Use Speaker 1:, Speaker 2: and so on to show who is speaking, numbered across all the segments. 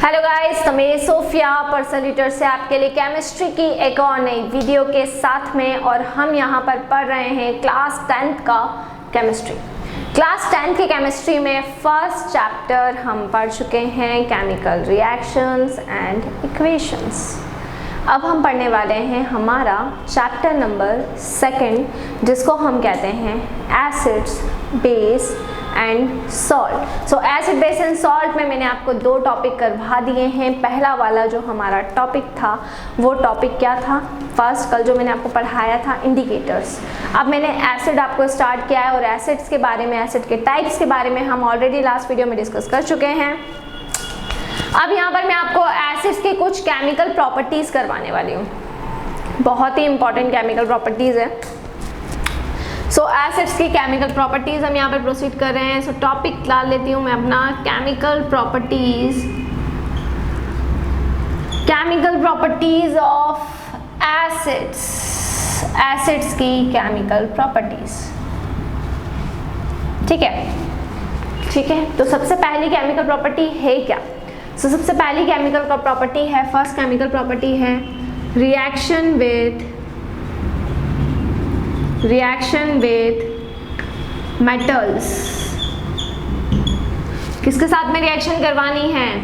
Speaker 1: Hello guys, तो मैं Sophia पर्सलिटर से आपके लिए केमिस्ट्री की एक और नई वीडियो के साथ में, और हम यहाँ पर पढ़ रहे हैं क्लास 10th का केमिस्ट्री। क्लास 10th की केमिस्ट्री में फर्स्ट चैप्टर हम पढ़ चुके हैं, केमिकल रिएक्शंस एंड इक्वेशंस। अब हम पढ़ने वाले हैं हमारा चैप्टर नंबर 2, जिसको हम कहते हैं acids, base and salt. So acid, base and salt में मैंने आपको 2 टॉपिक करवा दिए हैं। पहला वाला जो हमारा टॉपिक था वो टॉपिक क्या था? फर्स्ट कल जो मैंने आपको पढ़ाया था इंडिकेटर्स। अब मैंने एसिड आपको स्टार्ट किया है, और एसिड्स के बारे में, एसिड के टाइप्स के बारे में हम ऑलरेडी लास्ट वीडियो में डिस्कस कर चुके हैं। अब यहाँ पर मैं आपको एसिड्स के कुछ केमिकल प्रॉपर्टीज करवाने वाली हूँ। बहुत ही इंपॉर्टेंट केमिकल प्रॉपर्टीज है। सो एसिड्स की केमिकल प्रॉपर्टीज हम यहाँ पर प्रोसीड कर रहे हैं। सो टॉपिक डाल लेती हूँ मैं अपना, chemical properties of acids. Acids की केमिकल प्रॉपर्टीज, ठीक है। तो सबसे पहली केमिकल प्रॉपर्टी है क्या? सो सबसे पहली केमिकल प्रॉपर्टी है, फर्स्ट केमिकल प्रॉपर्टी है रिएक्शन विथ मेटल्स। किसके साथ में रिएक्शन करवानी है?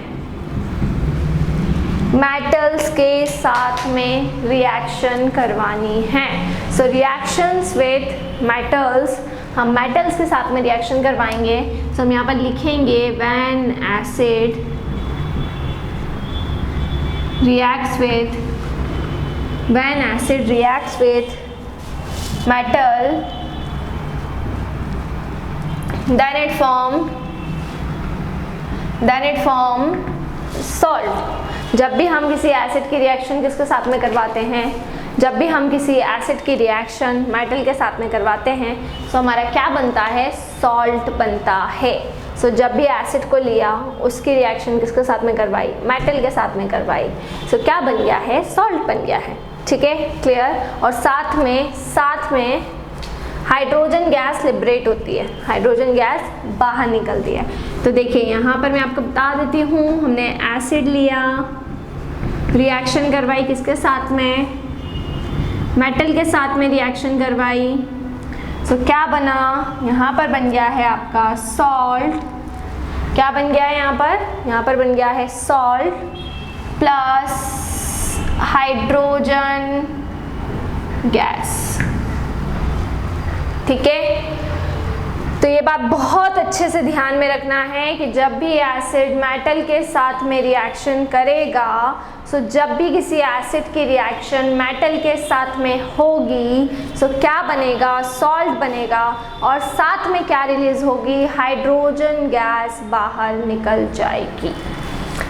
Speaker 1: मेटल्स के साथ में रिएक्शन करवानी है। सो रिएक्शंस विथ मेटल्स, हम मेटल्स के साथ में रिएक्शन करवाएंगे। सो हम यहाँ पर लिखेंगे when acid reacts with metal, then it form salt। जब भी हम किसी एसिड की रिएक्शन किसके साथ में करवाते हैं? जब भी हम किसी एसिड की रिएक्शन मेटल के साथ में करवाते हैं तो हमारा क्या बनता है? सॉल्ट बनता है। सो जब भी एसिड को लिया, उसकी रिएक्शन किसके साथ में करवाई? मेटल के साथ में करवाई। सो क्या बन गया है? सॉल्ट बन गया है। ठीक है, क्लियर। और साथ में हाइड्रोजन गैस लिबरेट होती है, हाइड्रोजन गैस बाहर निकलती है। तो देखिए यहाँ पर मैं आपको बता देती हूँ, हमने एसिड लिया, रिएक्शन करवाई किसके साथ में? मेटल के साथ में रिएक्शन करवाई। सो क्या बना? यहाँ पर बन गया है आपका सॉल्ट। क्या बन गया है यहाँ पर? यहाँ पर बन गया है सॉल्ट प्लस हाइड्रोजन गैस। ठीक है, तो ये बात बहुत अच्छे से ध्यान में रखना है कि जब भी एसिड मेटल के साथ में रिएक्शन करेगा, सो जब भी किसी एसिड की रिएक्शन मेटल के साथ में होगी, सो क्या बनेगा? सॉल्ट बनेगा। और साथ में क्या रिलीज होगी? हाइड्रोजन गैस बाहर निकल जाएगी।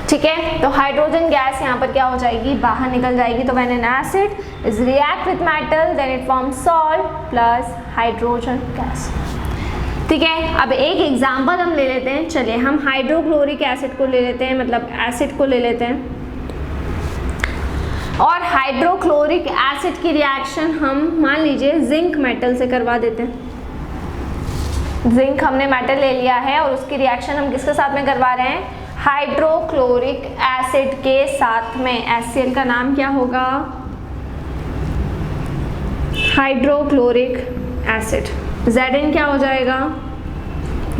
Speaker 1: ठीक है, तो हाइड्रोजन गैस यहाँ पर क्या हो जाएगी? बाहर निकल जाएगी। तो when an acid is react with metal then it forms salt plus hydrogen gas. ठीक है, अब एक एग्जाम्पल हम ले लेते हैं। चलिए हम हाइड्रोक्लोरिक एसिड को ले लेते हैं, मतलब एसिड को ले लेते हैं, और हाइड्रोक्लोरिक एसिड की रिएक्शन हम मान लीजिए जिंक मेटल से करवा देते हैं। जिंक हमने मेटल ले लिया है और उसकी रिएक्शन हम किसके साथ में करवा रहे हैं? हाइड्रोक्लोरिक एसिड के साथ में। HCl का नाम क्या होगा? Hydrochloric acid. Zn क्या हो जाएगा?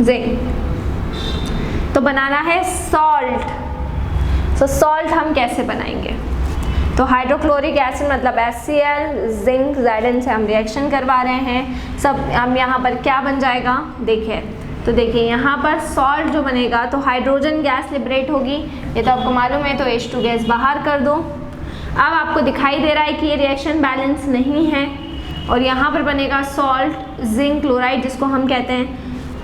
Speaker 1: जिंक। तो बनाना है सॉल्ट। सो सॉल्ट हम कैसे बनाएंगे? तो हाइड्रोक्लोरिक एसिड मतलब HCl, जिंक, Zn से हम रिएक्शन करवा रहे हैं। सब हम यहाँ पर क्या बन जाएगा? देखिए यहाँ पर सॉल्ट जो बनेगा तो हाइड्रोजन गैस लिबरेट होगी, ये तो आपको मालूम है। तो H2 गैस बाहर कर दो। अब आपको दिखाई दे रहा है कि ये रिएक्शन बैलेंस नहीं है, और यहाँ पर बनेगा सॉल्ट जिंक क्लोराइड जिसको हम कहते हैं।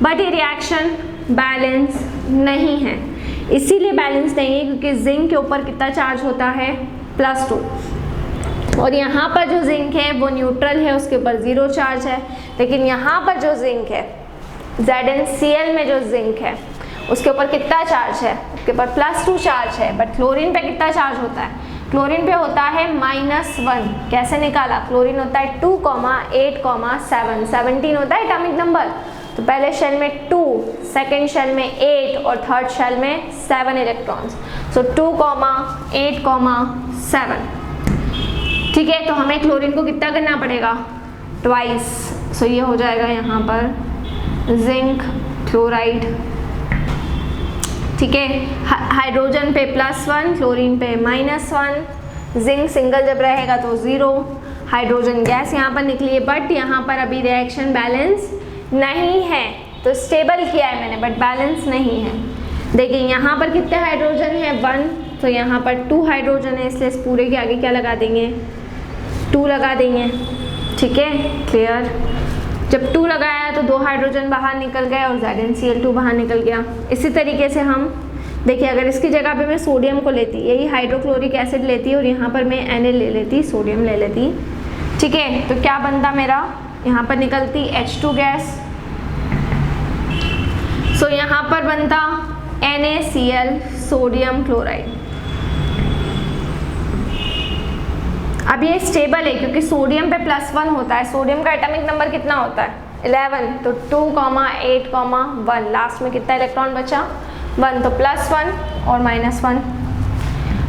Speaker 1: बट ये रिएक्शन बैलेंस नहीं है। इसीलिए बैलेंस नहीं है क्योंकि जिंक के ऊपर कितना चार्ज होता है? +2। और यहाँ पर जो जिंक है वो न्यूट्रल है, उसके ऊपर 0 चार्ज है। लेकिन यहाँ पर जो जिंक है, ZnCl में जो जिंक है उसके ऊपर कितना चार्ज है? उसके ऊपर +2 चार्ज है। बट क्लोरीन पे कितना चार्ज होता है? क्लोरीन पे होता है -1। कैसे निकाला? क्लोरीन होता है 2, 8, 7, 17 होता है एटॉमिक नंबर। तो पहले शेल में 2, सेकेंड शेल में 8 और थर्ड शेल में 7 इलेक्ट्रॉन्स। सो 2,8,7। ठीक है, तो हमें क्लोरीन को कितना करना पड़ेगा, ट्वाइस। सो ये हो जाएगा यहाँ पर जिंक क्लोराइड। ठीक है, हाइड्रोजन पे +1, क्लोरीन पे -1, जिंक सिंगल जब रहेगा तो 0, हाइड्रोजन गैस यहाँ पर निकली है, बट यहाँ पर अभी रिएक्शन बैलेंस नहीं है, तो स्टेबल किया है मैंने बट बैलेंस नहीं है। देखिए यहाँ पर कितने हाइड्रोजन है, 1, तो यहाँ पर 2 हाइड्रोजन है, इसलिए इस पूरे के आगे क्या लगा देंगे, 2 लगा देंगे। ठीक है, क्लियर। जब 2 लगाया तो 2 हाइड्रोजन बाहर निकल गए और ZnCl2 बाहर निकल गया। इसी तरीके से हम देखिए, अगर इसकी जगह पे मैं सोडियम को लेती, यही हाइड्रोक्लोरिक एसिड लेती और यहाँ पर मैं Na ले लेती, सोडियम ले लेती। ठीक है, तो क्या बनता मेरा, यहाँ पर निकलती H2 गैस। सो यहाँ पर बनता NaCl सोडियम क्लोराइड। अब ये स्टेबल है क्योंकि सोडियम पे +1 होता है। सोडियम का एटॉमिक नंबर कितना होता है, 11, तो 2,8,1। लास्ट में कितना इलेक्ट्रॉन बचा, 1, तो +1 और -1।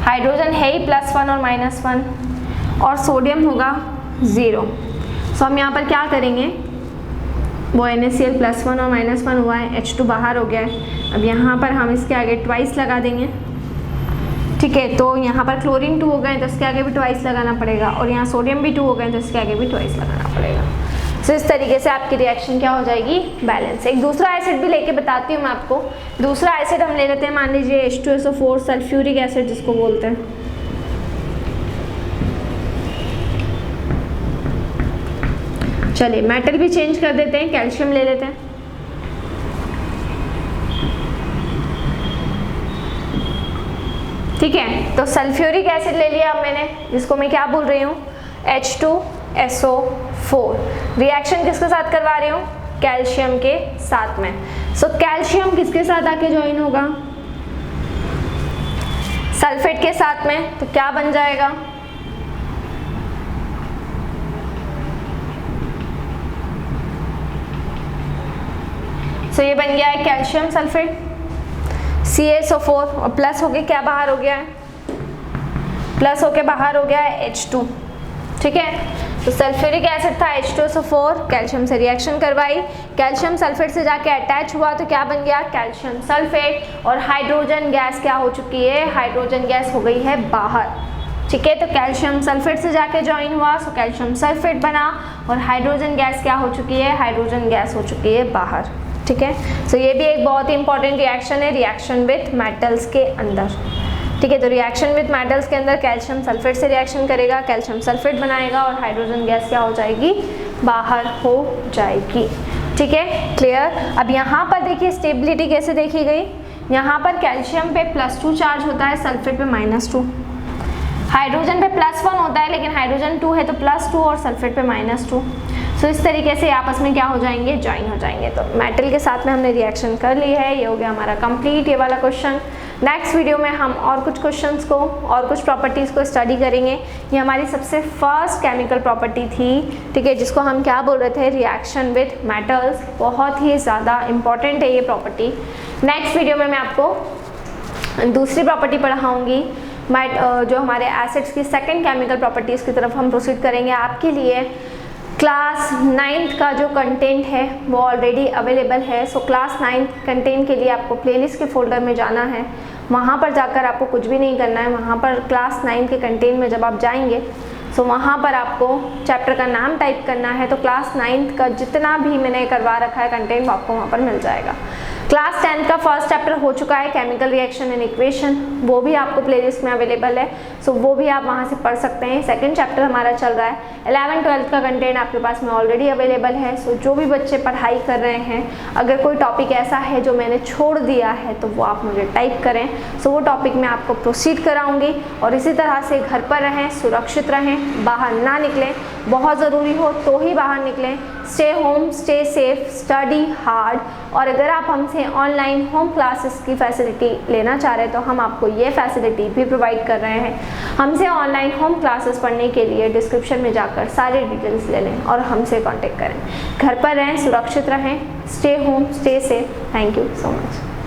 Speaker 1: हाइड्रोजन है ही +1 और -1, और सोडियम होगा 0। सो हम यहाँ पर क्या करेंगे, वो NaCl +1 और -1 हुआ है, H2 बाहर हो गया है। अब यहाँ पर हम इसके आगे ट्वाइस लगा देंगे। ठीक है, तो यहाँ पर क्लोरीन 2 हो गए तो इसके आगे भी ट्वाइस लगाना पड़ेगा, और यहाँ सोडियम भी 2 हो गए तो इसके आगे भी ट्वाइस लगाना पड़ेगा। सो इस तरीके से आपकी रिएक्शन क्या हो जाएगी, बैलेंस। एक दूसरा एसिड भी लेके बताती हूँ मैं आपको। दूसरा एसिड हम ले लेते हैं, मान लीजिए H2SO4 सल्फ्यूरिक एसिड जिसको बोलते हैं। चलिए मेटल भी चेंज कर देते हैं, कैल्शियम ले लेते हैं। ठीक है, तो सल्फ्यूरिक एसिड ले लिया अब मैंने, जिसको मैं क्या बोल रही हूँ, H2SO4। रिएक्शन किसके साथ करवा रही हूँ, कैल्शियम के साथ में। सो कैल्शियम किसके साथ आके ज्वाइन होगा, सल्फेट के साथ में, तो क्या बन जाएगा, सो ये बन गया है कैल्शियम सल्फेट CaSO4, और प्लस होके क्या बाहर हो गया है, प्लस होके बाहर हो गया है H2। ठीक है, तो सल्फ्यूरिक एसिड था H2SO4, कैल्शियम से रिएक्शन करवाई, कैल्शियम सल्फेट से जाके अटैच हुआ तो क्या बन गया, कैल्शियम सल्फेट। और हाइड्रोजन गैस क्या हो चुकी है, हाइड्रोजन गैस हो गई है बाहर। ठीक है, तो कैल्शियम सल्फेट से जाके ज्वाइन हुआ, सो कैल्शियम सल्फेट बना, और हाइड्रोजन गैस क्या हो चुकी है, हाइड्रोजन गैस हो चुकी है बाहर। ठीक है, सो ये भी एक बहुत ही इंपॉर्टेंट रिएक्शन है, रिएक्शन विथ मेटल्स के अंदर। ठीक है, तो रिएक्शन विथ मेटल्स के अंदर कैल्शियम सल्फेट से रिएक्शन करेगा, कैल्शियम सल्फेट बनाएगा, और हाइड्रोजन गैस क्या हो जाएगी, बाहर हो जाएगी। ठीक है, क्लियर। अब यहाँ पर देखिए स्टेबिलिटी कैसे देखी गई, यहाँ पर कैल्शियम पे +2 चार्ज होता है, सल्फेट पे -2। हाइड्रोजन पे +1 होता है, लेकिन हाइड्रोजन 2 है तो +2, और सल्फेट पे -2। सो इस तरीके से आपस में क्या हो जाएंगे, ज्वाइन हो जाएंगे। तो मेटल के साथ में हमने रिएक्शन कर ली है, ये हो गया हमारा कंप्लीट ये वाला क्वेश्चन। नेक्स्ट वीडियो में हम और कुछ क्वेश्चंस को और कुछ प्रॉपर्टीज़ को स्टडी करेंगे। ये हमारी सबसे फर्स्ट केमिकल प्रॉपर्टी थी, ठीक है, जिसको हम क्या बोल रहे थे, रिएक्शन विथ मेटल्स। बहुत ही ज़्यादा इंपॉर्टेंट है ये प्रॉपर्टी। नेक्स्ट वीडियो में मैं आपको दूसरी प्रॉपर्टी पढ़ाऊँगी, जो हमारे एसिड्स की सेकेंड केमिकल प्रॉपर्टीज़ की तरफ हम प्रोसीड करेंगे। आपके लिए क्लास 9th का जो कंटेंट है वो ऑलरेडी अवेलेबल है। सो क्लास 9th कंटेंट के लिए आपको प्लेलिस्ट के फोल्डर में जाना है, वहाँ पर जाकर आपको कुछ भी नहीं करना है। वहाँ पर क्लास 9 के कंटेंट में जब आप जाएंगे सो वहाँ पर आपको चैप्टर का नाम टाइप करना है, तो क्लास 9th का जितना भी मैंने करवा रखा है कंटेंट वो आपको वहाँ पर मिल जाएगा। क्लास 10th का फर्स्ट चैप्टर हो चुका है, केमिकल रिएक्शन एंड इक्वेशन, वो भी आपको प्लेलिस्ट में अवेलेबल है। सो वो भी आप वहाँ से पढ़ सकते हैं। सेकंड चैप्टर हमारा चल रहा है। 11th 12th का कंटेंट आपके पास में ऑलरेडी अवेलेबल है। सो जो भी बच्चे पढ़ाई कर रहे हैं, अगर कोई टॉपिक ऐसा है जो मैंने छोड़ दिया है तो वो आप मुझे टाइप करें। सो वो टॉपिक मैं आपको प्रोसीड कराऊंगी। और इसी तरह से घर पर रहें, सुरक्षित रहें, बाहर ना निकलें, बहुत ज़रूरी हो तो ही बाहर निकलें। Stay home, stay safe, study hard. और अगर आप हमसे ऑनलाइन होम क्लासेस की फैसिलिटी लेना चाह रहे हैं तो हम आपको ये फैसिलिटी भी प्रोवाइड कर रहे हैं। हमसे ऑनलाइन होम क्लासेस पढ़ने के लिए डिस्क्रिप्शन में जाकर सारे डिटेल्स ले लें और हमसे कांटेक्ट करें। घर पर रहें, सुरक्षित रहें, stay home, stay safe. Thank you so much.